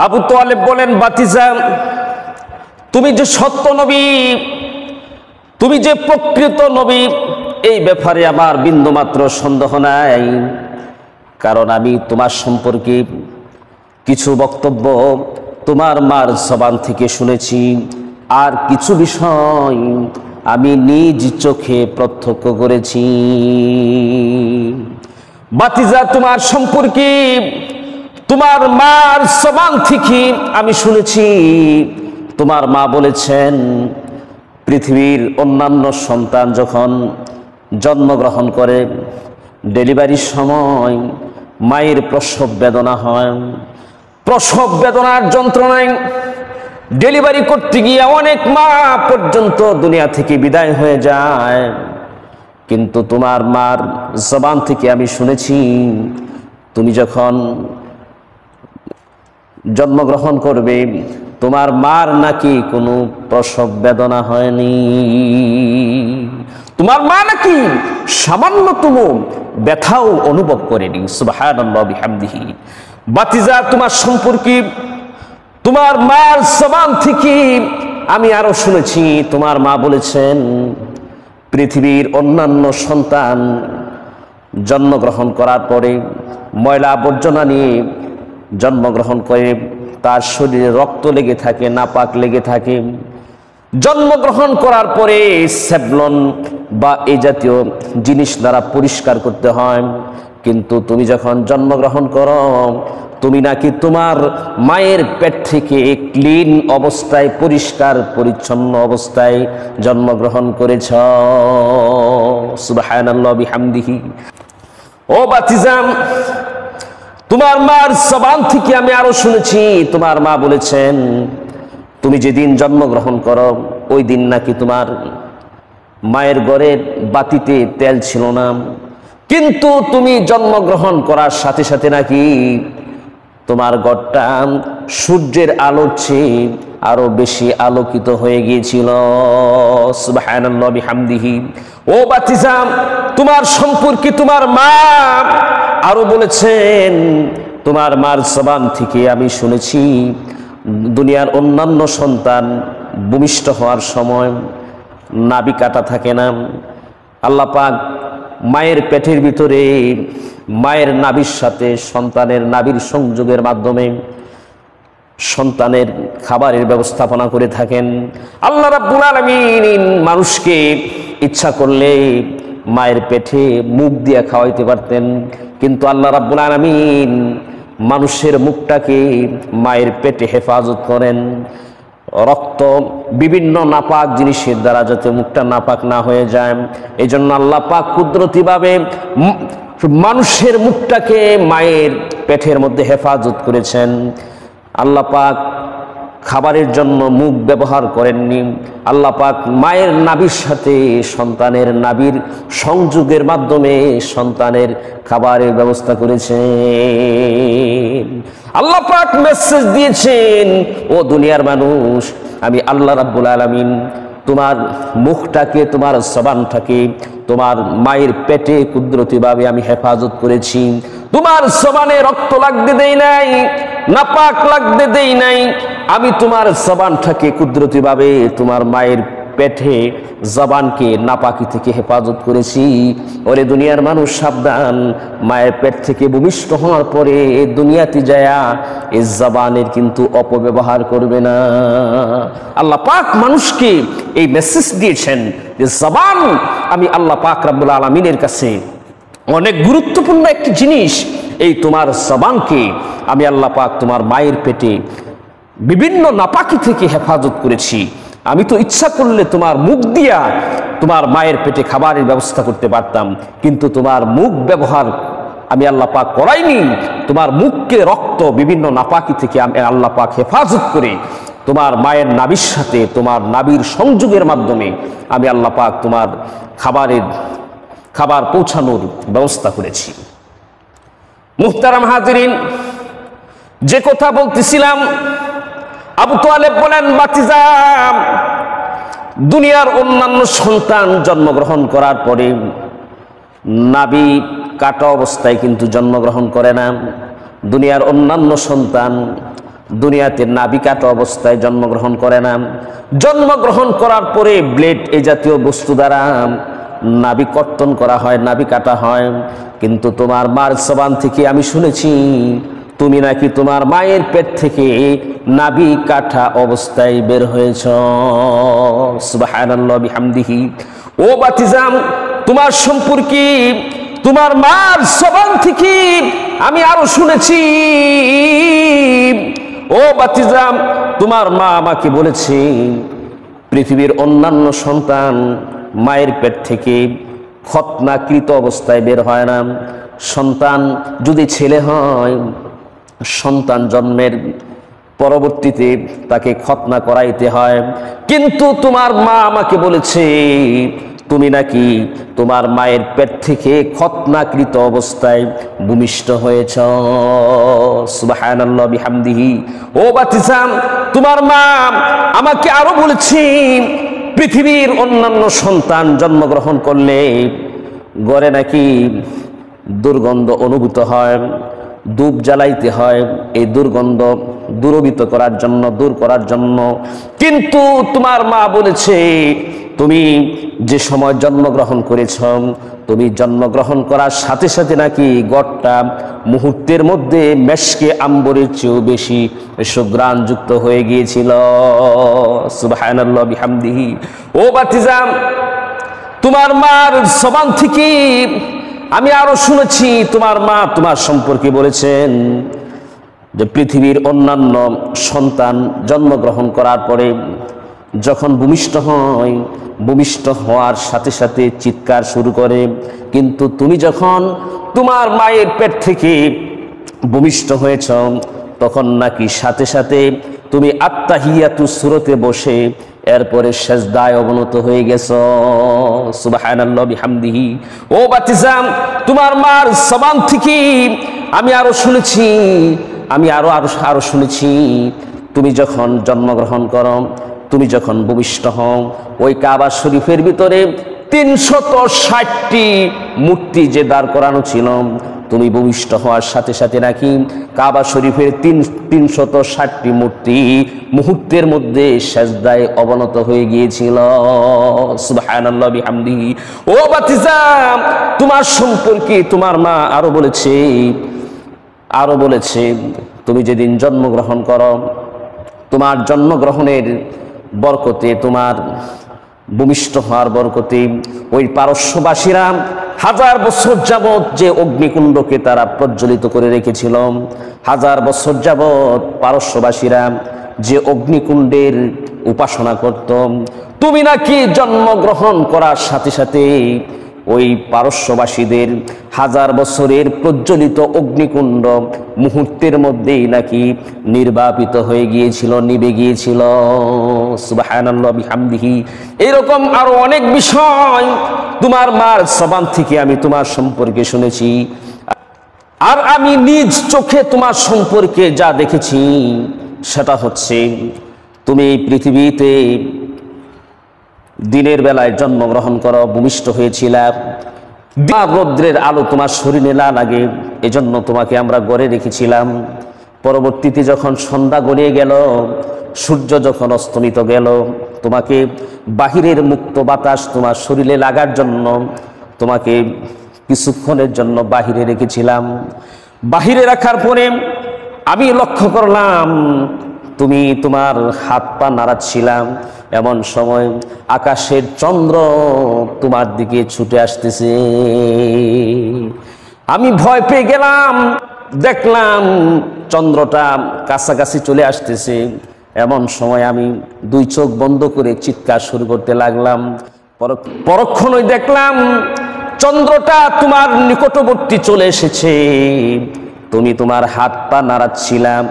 আবু তালেব বলেন, বাতিজা, তুমি যে সত্য নবী, তুমি যে প্রকৃত নবী, এই ব্যাপারে আমার বিন্দুমাত্র সন্দেহ নাই। কারণ আমি তোমার সম্পর্কে কিছু বক্তব্য তোমার মার জবান থেকে শুনেছি, আর কিছু বিষয় আমি নিজ চোখে প্রত্যক্ষ করেছি। বাতিজা, তোমার সম্পর্কে তোমার মার জবান থেকে আমি শুনেছি, তোমার মা বলেছেন, পৃথিবীর অন্যান্য সন্তান যখন জন্মগ্রহণ করে, ডেলিভারির সময় মায়ের প্রসব বেদনা হয়, প্রসব বেদনার যন্ত্রণায় ডেলিভারি করতে গিয়ে অনেক মা পর্যন্ত দুনিয়া থেকে বিদায় হয়ে যায়। কিন্তু তোমার মার জবান থেকে আমি শুনেছি, তুমি যখন জন্মগ্রহণ করবে, তোমার মার নাকি কোনো প্রসব বেদনা হয়নি, তোমার মা নাকি সামান্যতম ব্যথাও অনুভব করেনি। সুবহানাল্লাহ বিহামদিহি। বাতিজা, তোমার সম্পর্কে তোমার মার জবান থেকে আমি আরো শুনেছি, তোমার মা বলেছেন, পৃথিবীর অন্যান্য সন্তান জন্মগ্রহণ করার পরে ময়লা আবর্জনা নিয়ে জন্মগ্রহণ করে, তার শরীরে রক্ত লেগে থাকে, নাপাক লেগে থাকে। জন্মগ্রহণ করার পরে স্যাভলন বা এই জাতীয় জিনিস দ্বারা পরিষ্কার করতে হয়। কিন্তু তুমি যখন জন্মগ্রহণ করো, তুমি নাকি তোমার মায়ের পেট থেকে ক্লিন অবস্থায়, পরিষ্কার পরিচ্ছন্ন অবস্থায় জন্মগ্রহণ করেছ। সুবহানাল্লাহ বিহামদিহি। ও বাতিজা, তোমার মার জবান থেকে আমি আরো শুনেছি, তোমার মা বলেছেন, তুমি যেদিন জন্মগ্রহণ করো, ওই দিন নাকি তোমার মায়ের ঘরের বাতিতে তেল ছিল না, কিন্তু তুমি জন্মগ্রহণ করার সাথে সাথে নাকি তোমার ঘরটা সূর্যের আলোর চেয়ে আরো বেশি আলোকিত হয়ে গিয়েছিল। সুবহানাল্লাহ বিহামদিহি। ও বাতিজা, তোমার সম্পর্কে তোমার মা আরো বলেছেন, তোমার মার জবান থেকে আমি শুনেছি, দুনিয়ার অন্যান্য সন্তান ভূমিষ্ঠ হওয়ার সময় নাভি কাটা থাকে না, আল্লাহ পাক মায়ের পেটের ভিতরে মায়ের নাভির সাথে সন্তানের নাভির সংযোগের মাধ্যমে সন্তানের খাবারের ব্যবস্থাপনা করে থাকেন। আল্লাহ রাব্বুল আলামিন মানুষকে ইচ্ছা করলে মায়ের পেটে মুখ দিয়ে খাওয়াইতে পারতেন, কিন্তু আল্লাহ রাব্বুল আলামিন মানুষের মুখটাকে মায়ের পেটে হেফাজত করেন, রক্ত বিভিন্ন নাপাক জিনিসের দ্বারা যাতে মুখটা নাপাক না হয়ে যায়। এই জন্য আল্লাহ পাক কুদরতিভাবে মানুষের মুখটাকে মায়ের পেটের মধ্যে হেফাজত করেছেন। আল্লাহ পাক খাবারের জন্য মুখ ব্যবহার করেননি, আল্লাহ পাক মায়ের নাভির সাথে সন্তানের নাভির সংযোগের মাধ্যমে সন্তানের খাবারের ব্যবস্থা করেছেন। আল্লাহ পাক মেসেজ দিয়েছেন, ও দুনিয়ার মানুষ, আমি আল্লাহ রাব্বুল আলামিন তোমার মুখটাকে, তোমার জবানটাকে তোমার মায়ের পেটে কুদরতিভাবে আমি হেফাজত করেছি। তোমার জবানে রক্ত লাগতে দেই নাই, নাপাক লাগতে দেই নাই। আমি তোমার জবানটাকে কুদরতিভাবে তোমার মায়ের পেটে জবানকে নাপাকি থেকে হেফাজত করেছি। ওরে দুনিয়ার মানুষ, সাবধান, মায়ের পেট থেকে ভূমিষ্ঠ হওয়ার পরে দুনিয়াতে যায়া এই জবানের কিন্তু অপব্যবহার করবে না। আল্লাহ পাক মানুষকে এই মেসেজ দিয়েছেন যে জবান আমি আল্লাহ পাক রব্বুল আলামিনের কাছে অনেক গুরুত্বপূর্ণ একটি জিনিস। এই তোমার জবানকে আমি আল্লাহ পাক তোমার মায়ের পেটে বিভিন্ন নাপাকি থেকে হেফাজত করেছি। আমি তো ইচ্ছা করলে তোমার মুখ দিয়া তোমার মায়ের পেটে খাবারের ব্যবস্থা করতে পারতাম, কিন্তু তোমার মুখ ব্যবহার আমি আল্লাহ পাক করাইনি। তোমার মুখকে রক্ত বিভিন্ন নাপাকি থেকে আমি আল্লাহ পাক হেফাজত করে তোমার মায়ের নাভির সাথে তোমার নাভির সংযোগের মাধ্যমে আমি আল্লাহ পাক তোমার খাবার পৌঁছানোর ব্যবস্থা করেছি। মুহতারাম হাজিরিন, যে কথা বলতেছিলাম, আবু তালেব বলেন, বাতিজা, দুনিয়ার অন্যান্য সন্তান জন্মগ্রহণ করার পরে নাভি কাটা অবস্থায় কিন্তু জন্মগ্রহণ করে না। দুনিয়ার অন্যান্য সন্তান দুনিয়াতে নাভি কাটা অবস্থায় জন্মগ্রহণ করে না। জন্মগ্রহণ করার পরে ব্লেড এই জাতীয় বস্তু দ্বারা নাভি কর্তন করা হয়, নাভি কাটা হয়। কিন্তু তোমার মার জবান থেকে আমি শুনেছি তুমি নাকি তোমার মায়ের পেট থেকে নাভি কাটা অবস্থায় বের হয়েছ। সুবহানাল্লাহ বিহামদিহি। ও বাতিজাম, তোমার সম্পর্কে তোমার মার জবান থেকে আমি আরো শুনেছি। ও বাতিজাম, তোমার মা আমাকে বলেছে পৃথিবীর অন্যান্য সন্তান মায়ের পেট থেকে খতনাকৃত অবস্থায় বের হয় না। সন্তান যদি ছেলে হয়, সন্তান জন্মের পরবর্তীতে তাকে খতনা করাইতে হয়। কিন্তু তোমার মা আমাকে বলেছে তুমি নাকি তোমার মায়ের পেট থেকে খতনাকৃত অবস্থায় ভূমিষ্ঠ হয়েছ। সুবহানাল্লাহ বিহামদিহি। ও বাতিজাম, তোমার মা আমাকে আরো বলেছে পৃথিবীর অন্যান্য সন্তান জন্মগ্রহণ করলে গড়ে নাকি দুর্গন্ধ অনুভূত হয়, ধূপ জ্বালাইতে হয় এই দুর্গন্ধ দূর করার জন্য। কিন্তু তোমার মা বলেছে তুমি যে সময় জন্মগ্রহণ করেছ, তুমি জন্মগ্রহণ করার সাথে সাথে নাকি গড়টা মুহূর্তের মধ্যে মেশকে আম্বরের চেয়েও বেশি সুঘ্রাণযুক্ত হয়ে গিয়েছিল। সুবহানাল্লাহ বিহামদিহি। ও বাতিজাম, তোমার মার জবান থেকে আমি আরো শুনেছি তোমার মা তোমার সম্পর্কে বলেছেন যে পৃথিবীর অন্যান্য সন্তান জন্মগ্রহণ করার পরে যখন ভূমিষ্ঠ হয়, ভূমিষ্ঠ হওয়ার সাথে সাথে চিৎকার শুরু করে। কিন্তু তুমি যখন তোমার মায়ের পেট থেকে ভূমিষ্ঠ হয়েছ তখন নাকি সাথে সাথে তুমি আত্তাহিয়াতুস সূরাতে বসে এরপরে সেজদায় অবনত হয়ে গেছো। সুবহানাল্লাহ বিহামদিহি। ও বাতিজাম, তোমার মার জবান থেকে আমি আরো শুনেছি তুমি যখন জন্মগ্রহণ করো, তুমি যখন ভূমিষ্ঠ হও, ওই কাবা শরীফের ভিতরে 360টি মূর্তি যে দাঁড় করানো ছিল, তুমি ভূমিষ্ঠ হওয়ার সাথে সাথে নাকি কাবা শরীফের 360টি মূর্তি মুহূর্তের মধ্যে সেজদায় অবনত হয়ে গিয়েছিল। সুবহানাল্লাহ বিহামদিহি। ও বাতিজাম, তোমার সম্পর্কে তোমার মা আরো বলেছে তুমি যেদিন জন্মগ্রহণ করো, তোমার জন্মগ্রহণের বরকতে, তোমার ভূমিষ্ঠ হওয়ার বরকতে ওই পারস্যবাসীরা 1000 বছর যাবৎ যে অগ্নিকুণ্ডকে তারা প্রজ্বলিত করে রেখেছিল, 1000 বছর যাবৎ পারস্যবাসীরা যে অগ্নিকুণ্ডের উপাসনা করত, তুমি নাকি জন্মগ্রহণ করার সাথে সাথে ওই পারস্যবাসীদের 1000 বছরের প্রজ্বলিত অগ্নিকুণ্ড মুহূর্তের মধ্যেই নাকি নির্বাপিত হয়ে গিয়েছিল, নিভে গিয়েছিল। সুবহানাল্লাহ বিহামদিহি। এরকম আরো অনেক বিষয় তোমার মার জবান থেকে আমি তোমার সম্পর্কে শুনেছি। আর আমি নিজ চোখে তোমার সম্পর্কে যা দেখেছি সেটা হচ্ছে তুমি পৃথিবীতে দিনের বেলায় জন্মগ্রহণ করো, ভূমিষ্ঠ হয়েছিল। রৌদ্রের আলো তোমার শরীরে না লাগে এজন্য তোমাকে আমরা গড়ে রেখেছিলাম। পরবর্তীতে যখন সন্ধ্যা গড়িয়ে গেল, সূর্য যখন অস্তমিত গেল, তোমাকে বাহিরের মুক্ত বাতাস তোমার শরীরে লাগার জন্য তোমাকে কিছুক্ষণের জন্য বাহিরে রেখেছিলাম। বাহিরে রাখার পরে আমি লক্ষ্য করলাম তুমি তোমার হাত পা নাড়াচ্ছিলাম, এমন সময় আকাশের চন্দ্র তোমার দিকে ছুটে আসতেছে। আমি ভয় পেয়ে গেলাম, দেখলাম চন্দ্রটা কাছাকাছি চলে আসতেছে। এমন সময় আমি 2 চোখ বন্ধ করে চিৎকার শুরু করতে লাগলাম। পরক্ষণই দেখলাম চন্দ্রটা তোমার নিকটবর্তী চলে এসেছে। তুমি তোমার হাত পা নাড়াচ্ছিলাম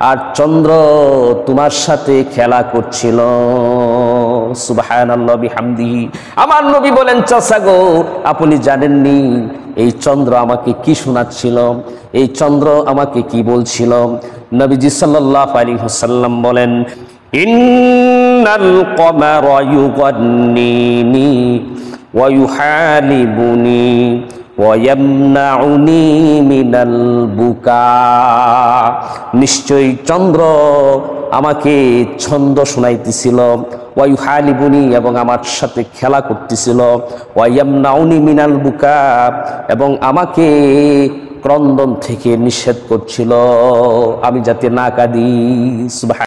আর চন্দ্র তোমার সাথে খেলা করছিল। সুবহানাল্লাহ বিহামদিহি। আমার নবী বলেন, চাচা গো, আপনি জানেননি এই চন্দ্র আমাকে কি শোনাচ্ছিল, এই চন্দ্র আমাকে কি বলছিল? নবীজি সাল্লাল্লাহু আলাইহি ওয়াসাল্লাম বলেন, ইন্নাল কমারা ইউগান্নিনি ওয়া ইউহালিবুনি ওয়ায়ামনাউনি মিনাল বুকা, নিশ্চয়ই চন্দ্র আমাকে ছন্দ শোনাইতেছিল, ওয়ায়ুহালিবুনি এবং আমার সাথে খেলা করতেছিল, ওয়ায়ামনাউনি মিনাল বুকা এবং আমাকে ক্রন্দন থেকে নিষেধ করছিল আমি যাতে না কাঁদি। সুবহান